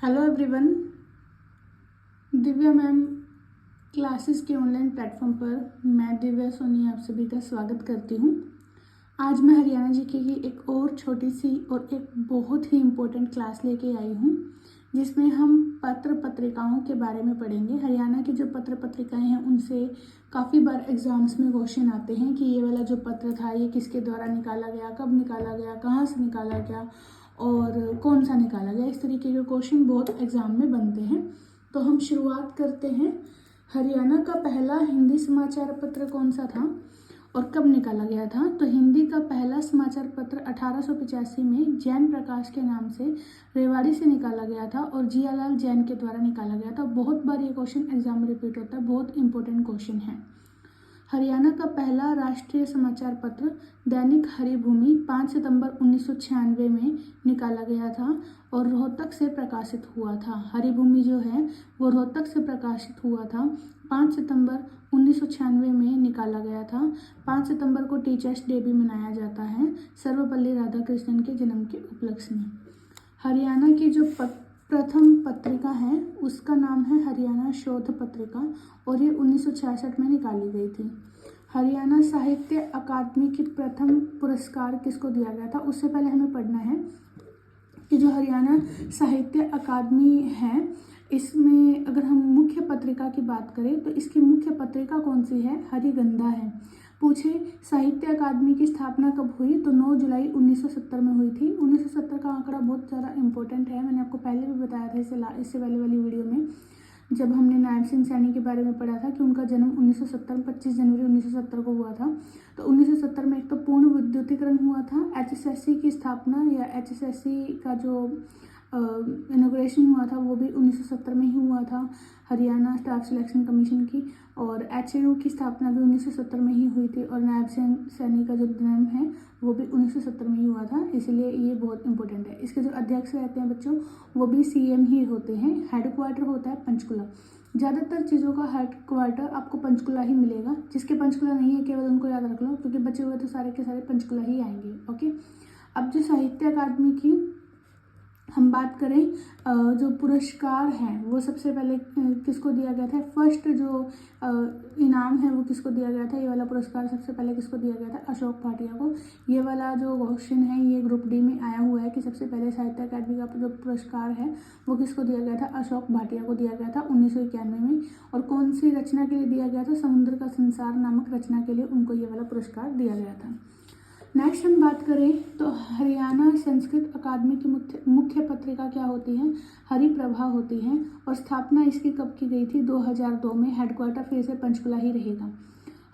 Hello everyone, Divya ma'am classes के online platform पर मैं दिव्या सोनी आप सभी का स्वागत करती हूँ। आज मैं हरियाणा जीके की एक और छोटी सी और एक बहुत ही इम्पोर्टेंट क्लास लेके आई हूँ, जिसमें हम पत्र पत्रिकाओं के बारे में पढ़ेंगे। हरियाणा की जो पत्र पत्रिकाएं हैं उनसे काफ़ी बार एग्जाम्स में क्वेश्चन आते हैं कि ये वाला जो पत्र था ये किसके द्वारा निकाला गया, कब निकाला गया, कहाँ से निकाला गया और कौन सा निकाला गया। इस तरीके के क्वेश्चन बहुत एग्जाम में बनते हैं। तो हम शुरुआत करते हैं। हरियाणा का पहला हिंदी समाचार पत्र कौन सा था और कब निकाला गया था? तो हिंदी का पहला समाचार पत्र 1885 में जैन प्रकाश के नाम से रेवाड़ी से निकाला गया था और जियालाल जैन के द्वारा निकाला गया था। बहुत बार ये क्वेश्चन एग्जाम में रिपीट होता है, बहुत इंपॉर्टेंट क्वेश्चन है। हरियाणा का पहला राष्ट्रीय समाचार पत्र दैनिक हरिभूमि 5 सितंबर 1996 में निकाला गया था और रोहतक से प्रकाशित हुआ था। हरिभूमि जो है वो रोहतक से प्रकाशित हुआ था। 5 सितंबर 1996 में निकाला गया था। 5 सितंबर को टीचर्स डे भी मनाया जाता है सर्वपल्ली राधाकृष्णन के जन्म के उपलक्ष्य में। हरियाणा की जो प्रथम पत्रिका है उसका नाम है हरियाणा शोध पत्रिका और ये 1966 में निकाली गई थी। हरियाणा साहित्य अकादमी की प्रथम पुरस्कार किसको दिया गया था? उससे पहले हमें पढ़ना है कि जो हरियाणा साहित्य अकादमी है इसमें अगर हम मुख्य पत्रिका की बात करें तो इसकी मुख्य पत्रिका कौन सी है? हरिगंधा है। पूछे साहित्य अकादमी की स्थापना कब हुई? तो 9 जुलाई 1970 में हुई थी। 1970 का आंकड़ा बहुत ज़्यादा इंपॉर्टेंट है। मैंने आपको पहले भी बताया था इससे पहले वाली वीडियो में जब हमने नायब सिंह सैनी के बारे में पढ़ा था कि उनका जन्म 1970 में 25 जनवरी 1970 को हुआ था। तो 1970 में एक तो पूर्ण विद्युतीकरण हुआ था, एचएसएससी की स्थापना या एचएसएससी का जो इनॉग्रेशन हुआ था वो भी 1970 में ही हुआ था हरियाणा स्टाफ सिलेक्शन कमीशन की, और एचएयू की स्थापना भी 1970 में ही हुई थी और नायब सिंह सैनी का जो जन्म है वो भी 1970 में ही हुआ था। इसलिए ये बहुत इंपॉर्टेंट है। इसके जो अध्यक्ष रहते हैं बच्चों वो भी सीएम ही होते हैं। हेडक्वार्टर होता है पंचकुला। ज़्यादातर चीज़ों का हेडक्वार्टर आपको पंचकुला ही मिलेगा। जिसके पंचकुला नहीं है केवल उनको याद रख लो, क्योंकि बचे हुए तो सारे के सारे पंचकुला ही आएंगे। ओके, अब जो साहित्य अकादमी की हम बात करें जो पुरस्कार हैं वो सबसे पहले किसको दिया गया था? फर्स्ट जो इनाम है वो किसको दिया गया था? ये वाला पुरस्कार सबसे पहले किसको दिया गया था? अशोक भाटिया को। ये वाला जो क्वेश्चन है ये ग्रुप डी में आया हुआ है कि सबसे पहले साहित्य अकादमी का जो पुरस्कार है वो किसको दिया गया था? अशोक भाटिया को दिया गया था 1991 में। और कौन सी रचना के लिए दिया गया था? समुद्र का संसार नामक रचना के लिए उनको ये वाला पुरस्कार दिया गया था। नेक्स्ट हम बात करें तो हरियाणा संस्कृत अकादमी की मुख्य पत्रिका क्या होती है? हरिप्रभा होती है और स्थापना इसकी कब की गई थी? 2002 में। हेडक्वार्टर फिर से पंचकुला ही रहेगा।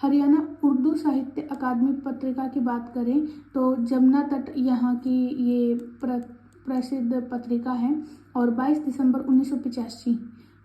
हरियाणा उर्दू साहित्य अकादमी पत्रिका की बात करें तो जमुना तट यहाँ की ये प्रसिद्ध पत्रिका है और 22 दिसंबर 1985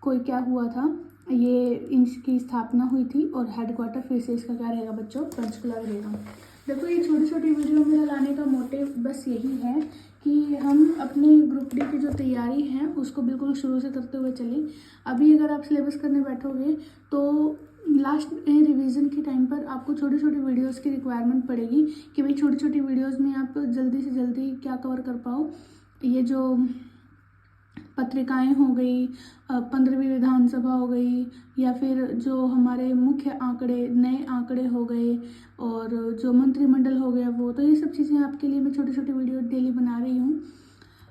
को क्या हुआ था? ये इनकी स्थापना हुई थी और हेडक्वार्टर फिर से इसका क्या रहेगा बच्चों? पंचकुला रहेगा। देखो ये छोटी छोटी वीडियो मेरा लाने का मोटिव बस यही है कि हम अपनी ग्रुप डी की जो तैयारी है उसको बिल्कुल शुरू से करते हुए चलें। अभी अगर आप सिलेबस करने बैठोगे तो लास्ट रिवीजन के टाइम पर आपको छोटी छोटी वीडियोस की रिक्वायरमेंट पड़ेगी कि भाई छोटी छोटी वीडियोस में आप जल्दी से जल्दी क्या कवर कर पाओ। ये जो पत्रिकाएं हो गई, 15वीं विधानसभा हो गई, या फिर जो हमारे मुख्य आंकड़े नए आंकड़े हो गए और जो मंत्रिमंडल हो गया वो, तो ये सब चीज़ें आपके लिए मैं छोटी छोटी वीडियो डेली बना रही हूँ।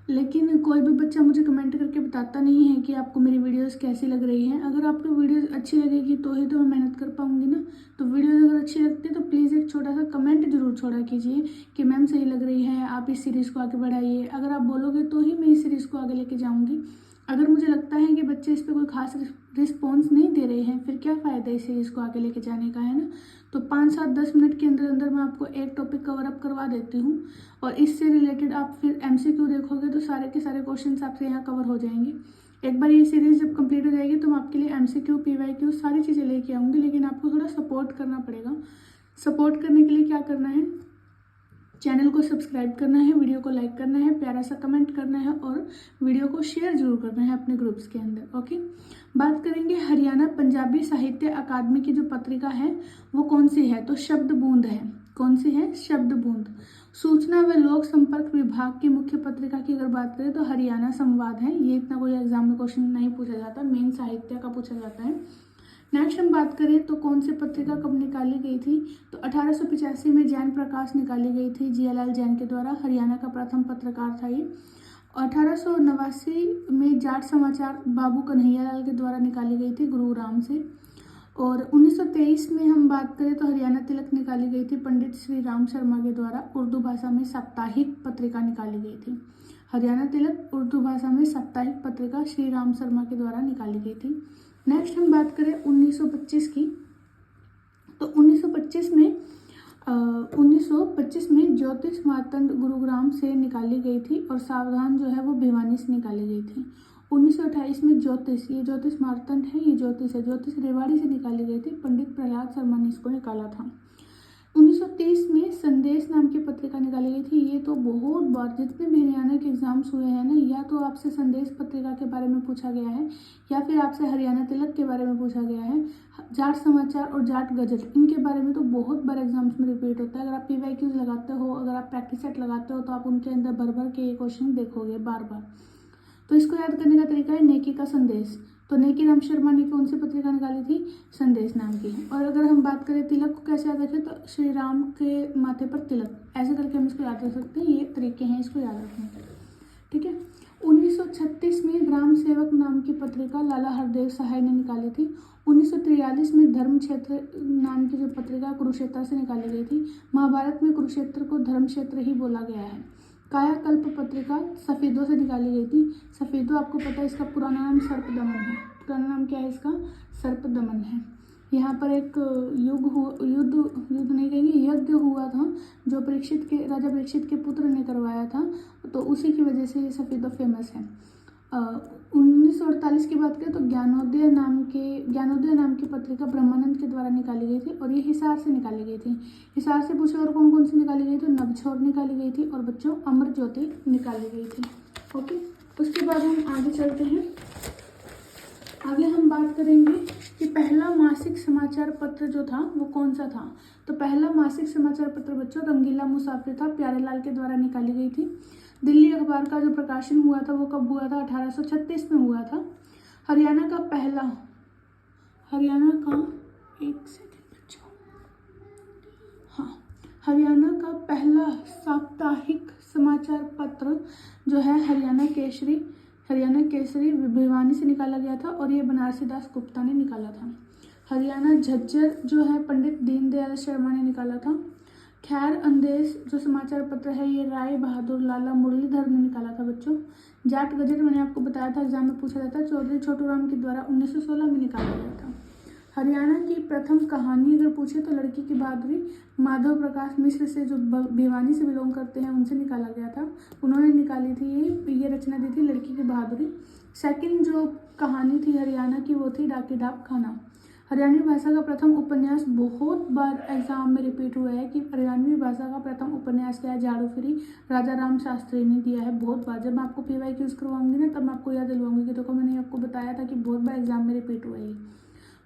लेकिन कोई भी बच्चा मुझे कमेंट करके बताता नहीं है कि आपको मेरी वीडियोस कैसी लग रही हैं। अगर आपको वीडियोस अच्छी लगेगी तो ही तो मैं मेहनत कर पाऊंगी ना। तो वीडियोस अगर अच्छी लगती है तो प्लीज़ एक छोटा सा कमेंट जरूर छोड़ा कीजिए कि मैम सही लग रही है, आप इस सीरीज़ को आगे बढ़ाइए। अगर आप बोलोगे तो ही मैं इस सीरीज़ को आगे लेके जाऊँगी। अगर मुझे लगता है कि बच्चे इस पर कोई खास रिस्पॉन्स नहीं दे रहे हैं फिर क्या फ़ायदा इस सीरीज़ को आगे लेके जाने का, है ना। तो 5, 7, 10 मिनट के अंदर अंदर मैं आपको एक टॉपिक कवर अप करवा देती हूँ और इससे रिलेटेड आप फिर एमसीक्यू देखोगे तो सारे के सारे क्वेश्चंस आपसे यहाँ कवर हो जाएंगे। एक बार ये सीरीज़ जब कंप्लीट हो जाएगी तो मैं आपके लिए एमसीक्यू पीवाईक्यू सारी चीज़ें लेके आऊँगी, लेकिन आपको थोड़ा सपोर्ट करना पड़ेगा। सपोर्ट करने के लिए क्या करना है? चैनल को सब्सक्राइब करना है, वीडियो को लाइक करना है, प्यारा सा कमेंट करना है और वीडियो को शेयर जरूर करना है अपने ग्रुप्स के अंदर। ओके, बात करेंगे हरियाणा पंजाबी साहित्य अकादमी की जो पत्रिका है वो कौन सी है? तो शब्द बूंद है। कौन सी है? शब्द बूंद। सूचना व लोक संपर्क विभाग की मुख्य पत्रिका की अगर बात करें तो हरियाणा संवाद है। ये इतना कोई एग्जाम में क्वेश्चन नहीं पूछा जाता, मेन साहित्य का पूछा जाता है। नेक्स्ट हम बात करें तो कौन सी पत्रिका कब निकाली गई थी, तो 1885 में जैन प्रकाश निकाली गई थी जियालाल जैन के द्वारा। हरियाणा का प्रथम पत्रकार था ये। 1889 में जाट समाचार बाबू कन्हैयालाल के द्वारा निकाली गई थी गुरुग्राम से। और 1923 में हम बात करें तो हरियाणा तिलक निकाली गई थी पंडित श्री राम शर्मा के द्वारा। उर्दू भाषा में साप्ताहिक पत्रिका निकाली गई थी। हरियाणा तिलक उर्दू भाषा में साप्ताहिक पत्रिका श्री राम शर्मा के द्वारा निकाली गई थी। नेक्स्ट हम बात करें 1925 की, तो 1925 में ज्योतिष मार्तंड गुरुग्राम से निकाली गई थी और सावधान जो है वो भिवानी से निकाली गई थी। 1928 में ज्योतिष, ये ज्योतिष मार्तंड है, ये ज्योतिष है, ज्योतिष रेवाड़ी से निकाली गई थी। पंडित प्रहलाद शर्मा ने इसको निकाला था। 1930 में संदेश नाम की पत्रिका निकाली गई थी। ये तो बहुत बार जितने भी हरियाणा के एग्जाम्स हुए हैं ना, या तो आपसे संदेश पत्रिका के बारे में पूछा गया है या फिर आपसे हरियाणा तिलक के बारे में पूछा गया है। जाट समाचार और जाट गजल, इनके बारे में तो बहुत बार एग्जाम्स में रिपीट होता है। अगर आप PYQs लगाते हो, अगर आप प्रैक्टिस सेट लगाते हो, तो आप उनके अंदर भर भर के ये क्वेश्चन देखोगे बार बार। तो इसको याद करने का तरीका है नेकी का संदेश। तो नेकी राम शर्मा ने कौन सी पत्रिका निकाली थी, संदेश नाम की है। और अगर हम बात करें तिलक को कैसे याद रखें, तो श्री राम के माथे पर तिलक, ऐसे करके हम इसको याद रख सकते हैं। ये तरीके हैं इसको याद रखने के, ठीक है। 1936 में ग्राम सेवक नाम की पत्रिका लाला हरदेव सहाय ने निकाली थी। 1943 में धर्म क्षेत्र नाम की जो पत्रिका कुरुक्षेत्र से निकाली गई थी। महाभारत में कुरुक्षेत्र को धर्म क्षेत्र ही बोला गया है। कायाकल्प पत्रिका सफेदों से निकाली गई थी। सफेदों आपको पता है इसका पुराना नाम सर्पदमन है। पुराना नाम क्या है इसका, सर्पदमन है। यहाँ पर एक युद्ध नहीं कहेंगे, यज्ञ हुआ था जो राजा परीक्षित के पुत्र ने करवाया था, तो उसी की वजह से ये सफेदों फेमस है। 1948 की बात करें तो ज्ञानोदय नाम की पत्रिका ब्रह्मानंद के द्वारा निकाली गई थी और ये हिसार से निकाली गई थी। हिसार से पूछे और कौन कौन सी निकाली गई, तो नवछोर निकाली गई थी और बच्चों अमर ज्योति निकाली गई थी। ओके, उसके बाद हम आगे चलते हैं। आगे हम बात करेंगे कि पहला मासिक समाचार पत्र जो था वो कौन सा था। तो पहला मासिक समाचार पत्र बच्चों रंगीला मुसाफिर था, प्यारेलाल के द्वारा निकाली गई थी। दिल्ली अखबार का जो प्रकाशन हुआ था वो कब हुआ था, 1836 में हुआ था। हरियाणा का पहला साप्ताहिक समाचार पत्र जो है हरियाणा केसरी भिवानी से निकाला गया था और ये बनारसी दास गुप्ता ने निकाला था। हरियाणा झज्जर जो है पंडित दीनदयाल शर्मा ने निकाला था। खैर अंदेश जो समाचार पत्र है ये राय बहादुर लाला मुरलीधर ने निकाला था बच्चों। जाट गजट मैंने आपको बताया था एग्जाम में पूछा जाता है, चौधरी छोटूराम के द्वारा 1916 में निकाला गया था। हरियाणा की प्रथम कहानी अगर पूछे तो लड़की की बहादुरी माधव प्रकाश मिश्र से जो भिवानी से बिलोंग करते हैं उनसे निकाला गया था, उन्होंने निकाली थी ये रचना दी थी लड़की की बहादुरी। सेकंड जो कहानी थी हरियाणा की वो थी डाकी डाक खाना। हरियाणवी भाषा का प्रथम उपन्यास बहुत बार एग्जाम में रिपीट हुआ है कि हरियाणवी भाषा का प्रथम उपन्यास क्या है, झाड़ू फिरी राजा राम शास्त्री ने दिया है बहुत बार। जब मैं आपको PYQs करवाऊंगी ना तब मैं आपको याद दिलवाऊंगी कि देखो मैंने आपको बताया था कि बहुत बार एग्जाम में रिपीट हुआ है।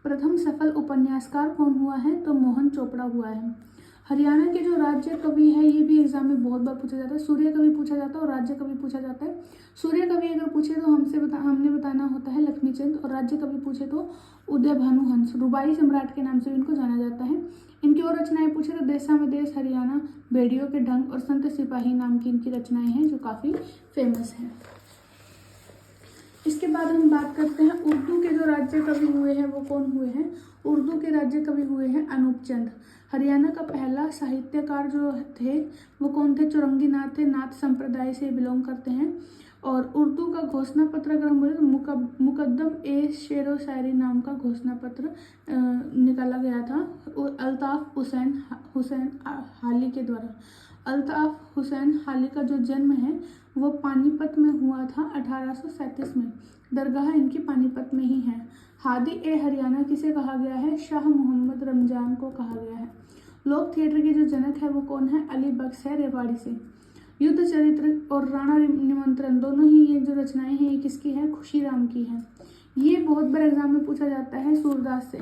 प्रथम सफल उपन्यासकार कौन हुआ है, तो मोहन चोपड़ा हुआ है। हरियाणा के जो राज्य कवि है ये भी एग्जाम में बहुत बार पूछा जाता है, सूर्य कवि पूछा जाता है और राज्य कवि पूछा जाता है। सूर्य कवि अगर पूछे तो हमने बताना होता है लक्ष्मीचंद, और राज्य कवि पूछे तो उदय भानु हंस, रुबाई सम्राट के नाम से इनको जाना जाता है। इनकी और रचनाएं पूछे तो देशा में देश, हरियाणा, बेड़ियों के ढंग और संत सिपाही नाम की इनकी रचनाएं हैं जो काफी फेमस हैं। इसके बाद हम बात करते हैं उर्दू के जो राज्य कवि हुए हैं वो कौन हुए हैं। उर्दू के राज्य कवि हुए हैं अनूप चंद। हरियाणा का पहला साहित्यकार जो थे वो कौन थे, चौरंगी नाथ थे, नाथ संप्रदाय से बिलोंग करते हैं। और उर्दू का घोषणा पत्र अगर हम बोले तो मुकद्दम ए शेरो शायरी नाम का घोषणा पत्र निकाला गया था अल्ताफ हुसैन हाली के द्वारा। अल्ताफ हुसैन हाली का जो जन्म है वो पानीपत में हुआ था 1837 में। दरगाह इनकी पानीपत में ही है। हादी ए हरियाणा किसे कहा गया है, शाह मोहम्मद रमजान को कहा गया है। लोक थिएटर के जो जनक है वो कौन है, अली बख्श है रेवाड़ी से। युद्ध चरित्र और राणा निमंत्रण दोनों ही ये जो रचनाएं हैं ये किसकी है, खुशीराम की है। ये बहुत बार एग्जाम में पूछा जाता है सूरदास से।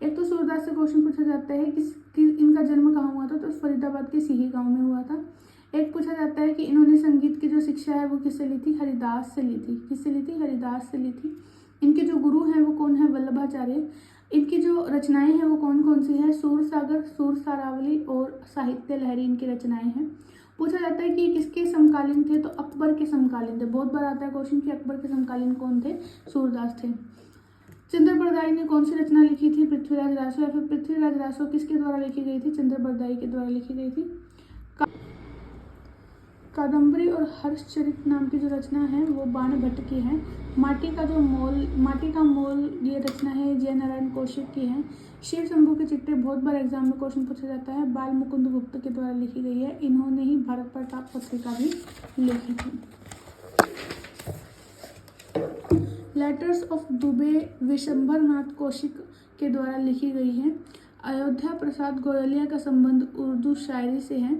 एक तो सूरदास से क्वेश्चन पूछा जाता है कि इनका जन्म कहाँ हुआ था, तो फरीदाबाद के सिही गांव में हुआ था। एक पूछा जाता है कि इन्होंने संगीत की जो शिक्षा है वो किससे ली थी? हरिदास से ली थी। किससे ली थी? हरिदास से ली थी। इनके जो गुरु हैं वो कौन है? वल्लभाचार्य। इनकी जो रचनाएं हैं वो कौन कौन सी है? सूरसागर, सुरसारावली और साहित्य लहरी इनकी रचनाएं हैं। पूछा जाता है कि ये किसके समकालीन थे? तो अकबर के समकालीन थे। बहुत बार आता है क्वेश्चन कि अकबर के समकालीन कौन थे? सूरदास थे। चंद्रबरदाई ने कौन सी रचना लिखी थी? पृथ्वीराज रासो। या फिर पृथ्वीराज रासो किसके द्वारा लिखी गई थी? चंद्रबरदाई के द्वारा लिखी गई थी। कादम्बरी और हर्षचरित नाम की जो रचना है वो बाण भट्ट की है। माटी का मोल ये रचना है जयनारायण कौशिक की है। शिव शंभू के चिट्ठे बहुत बार एग्जाम में क्वेश्चन पूछा जाता है, बाल मुकुंद गुप्त के द्वारा लिखी गई है। इन्होंने ही भारत प्रताप पत्रिका भी लिखी थी। लेटर्स ऑफ दुबे विशंभर नाथ कौशिक के द्वारा लिखी गई है। अयोध्या प्रसाद गोयलिया का संबंध उर्दू शायरी से है।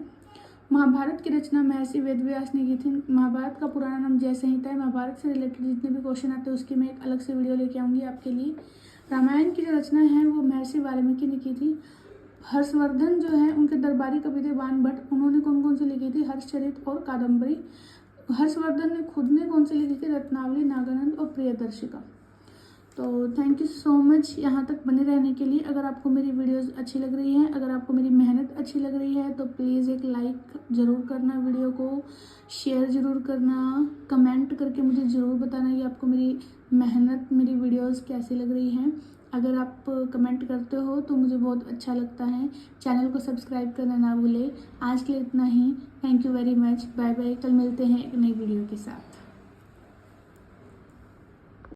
महाभारत की रचना महर्षि वेदव्यास ने की थी। महाभारत का पुराना नाम जय संहिता है। महाभारत से रिलेटेड जितने भी क्वेश्चन आते हैं उसकी मैं एक अलग से वीडियो लेके आऊँगी आपके लिए। रामायण की जो रचना है वो महर्षि वाल्मीकि ने की थी। हर्षवर्धन जो है उनके दरबारी कवि थे बाण भट्ट, उन्होंने कौन कौन सी लिखी थी? हर्षचरित और कादम्बरी। हर्षवर्धन ने खुद ने कौन सी लिखी थी? रत्नावली, नागानंद और प्रियदर्शिका। तो थैंक यू सो मच यहाँ तक बने रहने के लिए। अगर आपको मेरी वीडियोस अच्छी लग रही है, अगर आपको मेरी मेहनत अच्छी लग रही है तो प्लीज़ एक लाइक ज़रूर करना, वीडियो को शेयर ज़रूर करना, कमेंट करके मुझे ज़रूर बताना कि आपको मेरी मेहनत, मेरी वीडियोस कैसी लग रही हैं। अगर आप कमेंट करते हो तो मुझे बहुत अच्छा लगता है। चैनल को सब्सक्राइब करना ना भूलें। आज के लिए इतना ही। Thank you very much. Bye bye. कल मिलते हैं एक नई वीडियो के साथ।